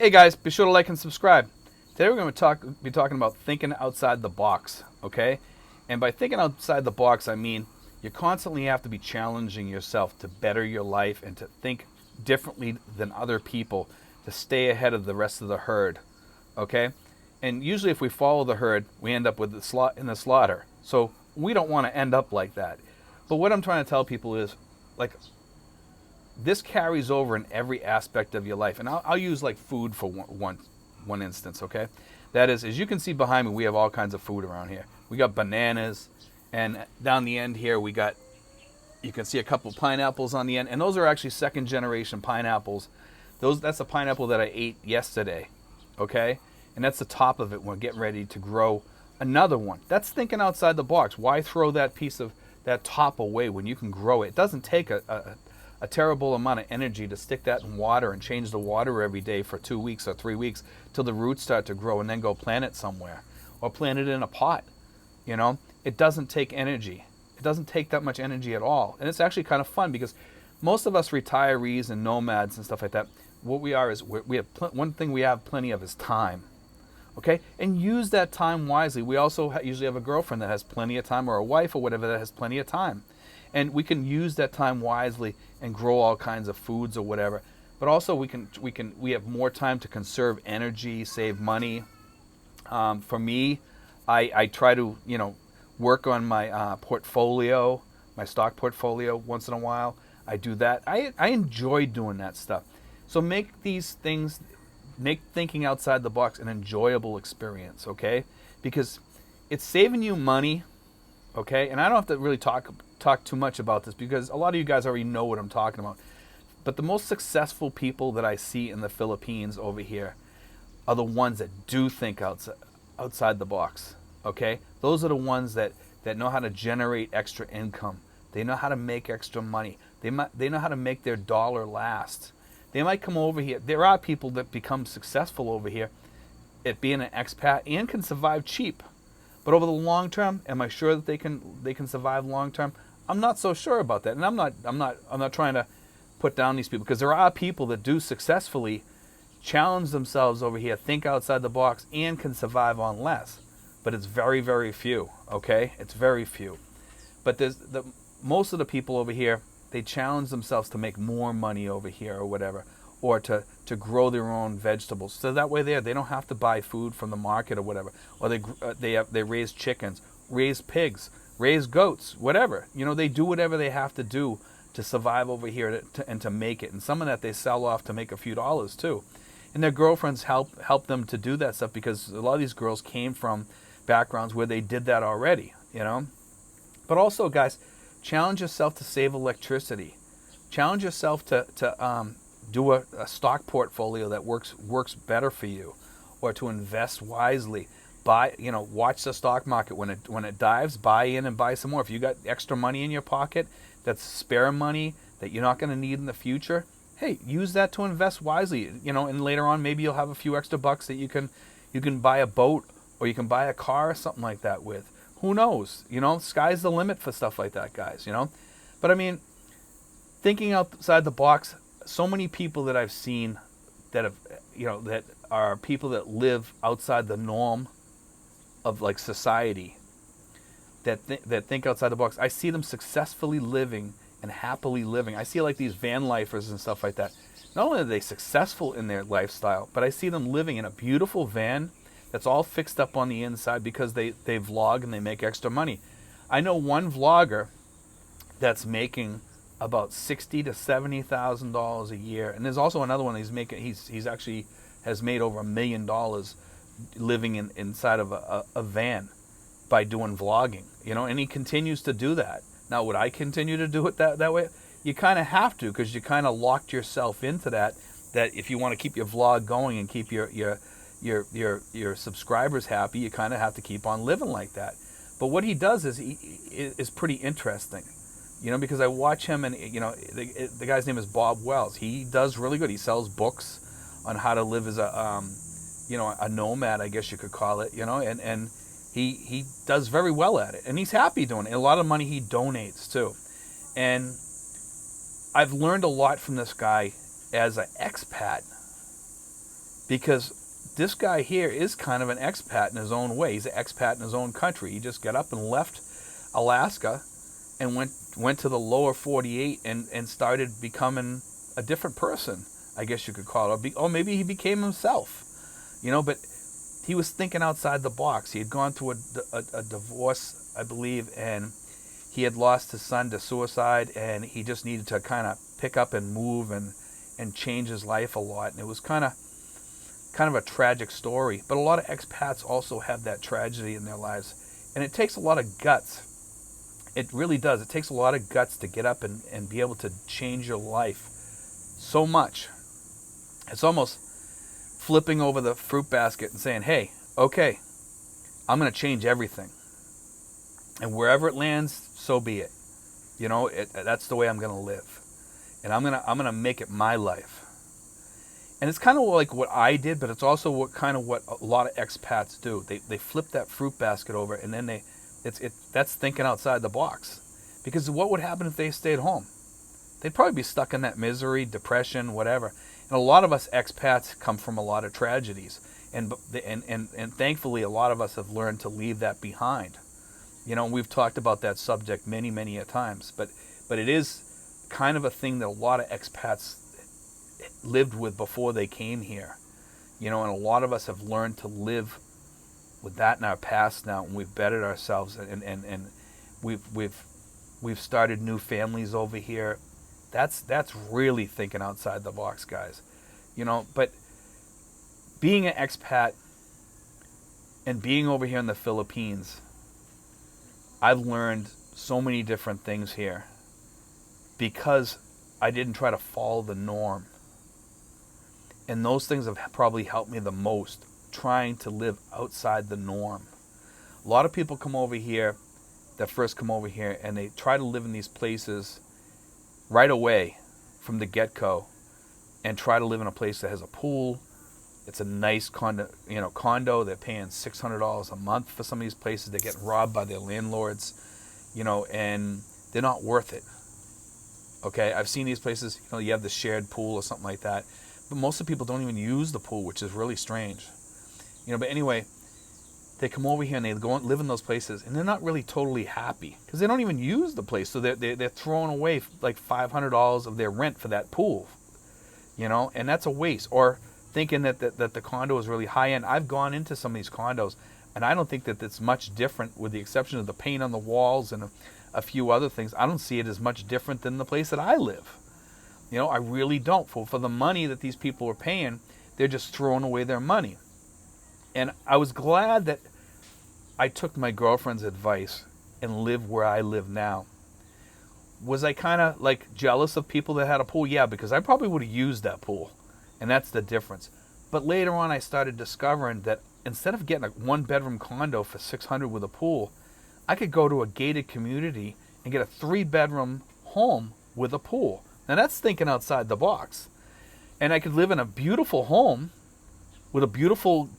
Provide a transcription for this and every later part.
Hey guys, be sure to like and subscribe. Today we're going to be talking about thinking outside the box, okay? And by thinking outside the box, I mean you constantly have to be challenging yourself to better your life and to think differently than other people to stay ahead of the rest of the herd, okay? And usually if we follow the herd, we end up with in the slaughter. So we don't want to end up like that. But what I'm trying to tell people is, like, this carries over in every aspect of your life. And I'll use like food for one instance, okay? That is, as you can see behind me, we have all kinds of food around here. We got bananas, and down the end here you can see a couple pineapples on the end, and those are actually second generation pineapples. That's a pineapple that I ate yesterday, okay? And that's the top of it. We're getting ready to grow another one. That's thinking outside the box. Why throw that piece of that top away when you can grow it? It doesn't take a terrible amount of energy to stick that in water and change the water every day for 2 weeks or 3 weeks till the roots start to grow, and then go plant it somewhere or plant it in a pot. You know, it doesn't take energy. It doesn't take that much energy at all. And it's actually kind of fun because most of us retirees and nomads and stuff like that, what we are is we have one thing we have plenty of is time. Okay? And use that time wisely. We also usually have a girlfriend that has plenty of time, or a wife or whatever that has plenty of time. And we can use that time wisely and grow all kinds of foods or whatever. But also we have more time to conserve energy, save money. For me, I try to work on my portfolio, my stock portfolio once in a while. I do that. I enjoy doing that stuff. So make thinking outside the box an enjoyable experience, okay? Because it's saving you money, okay? And I don't have to really talk too much about this because a lot of you guys already know what I'm talking about. But the most successful people that I see in the Philippines over here are the ones that do think outside the box, okay? Those are the ones that know how to generate extra income. They know how to make extra money. They know how to make their dollar last. They might come over here. There are people that become successful over here at being an expat and can survive cheap. But over the long term, am I sure that they can survive long term? I'm not so sure about that. And I'm not trying to put down these people, because there are people that do successfully challenge themselves over here, think outside the box, and can survive on less. But it's very, very few, okay? It's very few. But most of the people over here, they challenge themselves to make more money over here or whatever, or to grow their own vegetables. So that way they don't have to buy food from the market or whatever. Or they raise chickens, raise pigs, raise goats, whatever. They do whatever they have to do to survive over here and to make it. And some of that they sell off to make a few dollars too. And their girlfriends help them to do that stuff, because a lot of these girls came from backgrounds where they did that already, But also, guys, challenge yourself to save electricity. Challenge yourself to do a stock portfolio that works better for you, or to invest wisely. Watch the stock market. When it dives, buy in and buy some more. If you got extra money in your pocket, that's spare money that you're not going to need in the future, hey, use that to invest wisely. And later on, maybe you'll have a few extra bucks that you can buy a boat, or you can buy a car or something like that with. Who knows? Sky's the limit for stuff like that, guys. But I mean, thinking outside the box. So many people that I've seen that that are people that live outside the norm of like society, that think outside the box. I see them successfully living and happily living. I see like these van lifers and stuff like that. Not only are they successful in their lifestyle, but I see them living in a beautiful van that's all fixed up on the inside because they vlog and they make extra money. I know one vlogger that's making about $60,000 to $70,000 a year, and there's also another one he's actually has made over $1 million living inside of a van by doing vlogging, and he continues to do that. Now, would I continue to do it that way? You kind of have to, because you kind of locked yourself into that if you want to keep your vlog going and keep your subscribers happy, you kind of have to keep on living like that. But what he does is pretty interesting. Because I watch him, and the guy's name is Bob Wells. He does really good. He sells books on how to live as a nomad, I guess you could call it. And he does very well at it, and he's happy doing it. And a lot of money he donates too. And I've learned a lot from this guy as an expat. because this guy here is kind of an expat in his own way. He's an expat in his own country. He just got up and left Alaska and went to the lower 48 and started becoming a different person, I guess you could call it. Or maybe he became himself, but he was thinking outside the box. He had gone through a divorce, I believe, and he had lost his son to suicide, and he just needed to kind of pick up and move and change his life a lot. And it was kind of a tragic story. But a lot of expats also have that tragedy in their lives. And it takes a lot of guts. It really does. It takes a lot of guts to get up and be able to change your life so much. It's almost flipping over the fruit basket and saying, hey, okay, I'm going to change everything. And wherever it lands, so be it. That's the way I'm going to live. And I'm going to make it my life. And it's kind of like what I did, but it's also what a lot of expats do. They flip that fruit basket over, and then that's thinking outside the box. Because what would happen if they stayed home? They'd probably be stuck in that misery, depression, whatever. And a lot of us expats come from a lot of tragedies, and thankfully a lot of us have learned to leave that behind. We've talked about that subject many, many a times, but it is kind of a thing that a lot of expats lived with before they came here. And a lot of us have learned to live with that in our past now, and we've bettered ourselves, and we've started new families over here. That's really thinking outside the box, guys. But being an expat and being over here in the Philippines, I've learned so many different things here because I didn't try to follow the norm. And those things have probably helped me the most, trying to live outside the norm. A lot of people come over here, that first come over here, and they try to live in these places right away from the get-go, and try to live in a place that has a pool. It's a nice condo. They're paying $600 a month for some of these places. They're getting robbed by their landlords, and they're not worth it. Okay, I've seen these places, you have the shared pool or something like that, but most of the people don't even use the pool, which is really strange. But anyway, they come over here and they go and live in those places, and they're not really totally happy because they don't even use the place. So they're throwing away like $500 of their rent for that pool, and that's a waste. Or thinking that the condo is really high end. I've gone into some of these condos, and I don't think that it's much different, with the exception of the paint on the walls and a few other things. I don't see it as much different than the place that I live. I really don't. For the money that these people are paying, they're just throwing away their money. And I was glad that I took my girlfriend's advice and lived where I live now. Was I kind of like jealous of people that had a pool? Yeah, because I probably would have used that pool. And that's the difference. But later on, I started discovering that instead of getting a one-bedroom condo for $600 with a pool, I could go to a gated community and get a 3-bedroom home with a pool. Now that's thinking outside the box. And I could live in a beautiful home with a beautiful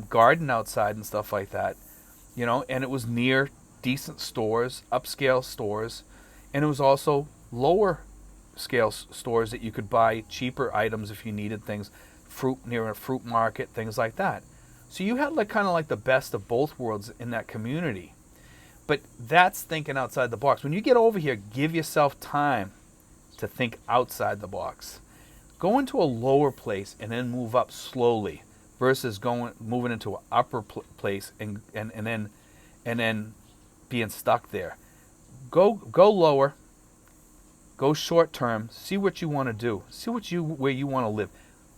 garden outside and stuff like that, and it was near decent stores, upscale stores, and it was also lower scale stores that you could buy cheaper items if you needed things, fruit near a fruit market, things like that. So you had kind of the best of both worlds in that community. But that's thinking outside the box. When you get over here, give yourself time to think outside the box. Go into a lower place and then move up slowly, versus moving into an upper place and then being stuck there. Go lower. Go short term. See what you want to do. See where you want to live.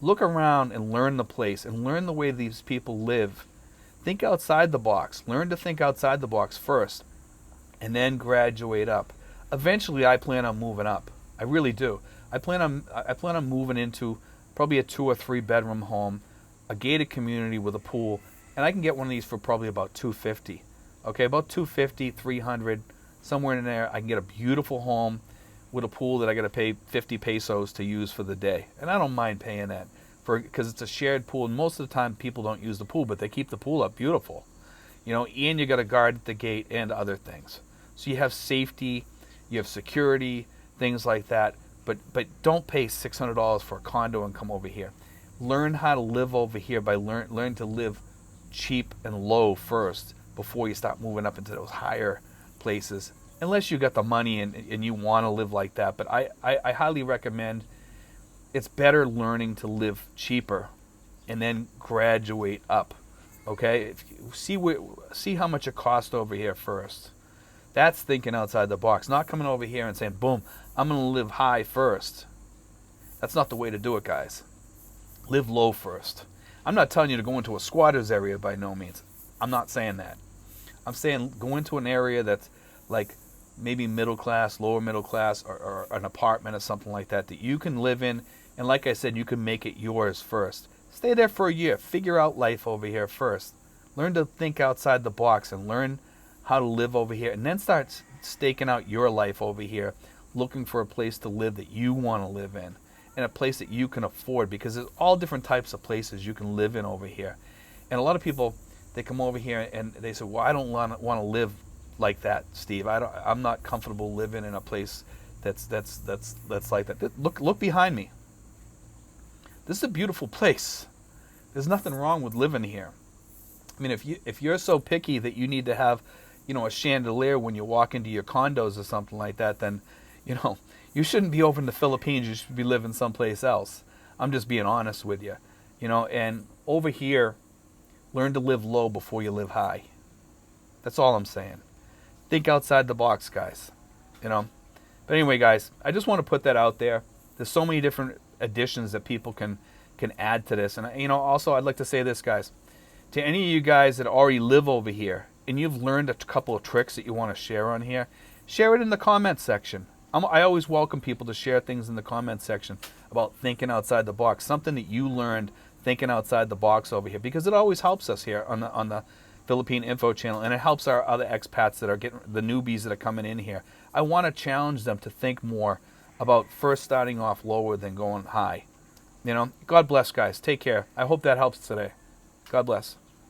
Look around and learn the place and learn the way these people live. Think outside the box. Learn to think outside the box first, and then graduate up. Eventually, I plan on moving up. I really do. I plan on moving into probably a 2 or 3 bedroom home, a gated community with a pool, and I can get one of these for probably about $250. Okay, about $250, $300, somewhere in there. I can get a beautiful home with a pool that I got to pay 50 pesos to use for the day, and I don't mind paying that because it's a shared pool. And most of the time, people don't use the pool, but they keep the pool up beautiful, and you got a guard at the gate and other things. So you have safety, you have security, things like that. But don't pay $600 for a condo and come over here. learn how to live over here by learn to live cheap and low first before you start moving up into those higher places. Unless you got the money and you want to live like that. But I highly recommend, it's better learning to live cheaper and then graduate up. Okay? See how much it costs over here first. That's thinking outside the box. Not coming over here and saying, boom, I'm going to live high first. That's not the way to do it, guys. Live low first. I'm not telling you to go into a squatter's area by no means. I'm not saying that. I'm saying go into an area that's like maybe middle class, lower middle class, or an apartment or something like that you can live in. And like I said, you can make it yours first. Stay there for a year. Figure out life over here first. Learn to think outside the box and learn how to live over here. And then start staking out your life over here, looking for a place to live that you want to live in, and a place that you can afford, because there's all different types of places you can live in over here. And a lot of people, they come over here and they say, well, I don't want to live like that, Steve. I'm not comfortable living in a place that's like that. Look behind me. This is a beautiful place. There's nothing wrong with living here. I mean, if you're so picky that you need to have, a chandelier when you walk into your condos or something like that, then, you shouldn't be over in the Philippines. You should be living someplace else. I'm just being honest with you, and over here, learn to live low before you live high. That's all I'm saying. Think outside the box, guys, But anyway, guys, I just want to put that out there. There's so many different additions that people can add to this. And, also I'd like to say this, guys, to any of you guys that already live over here and you've learned a couple of tricks that you want to share on here, share it in the comments section. I always welcome people to share things in the comments section about thinking outside the box, something that you learned thinking outside the box over here, because it always helps us here on the Philippine Info channel, and it helps our other expats that are getting, the newbies that are coming in here. I want to challenge them to think more about first starting off lower than going high. God bless, guys. Take care. I hope that helps today. God bless.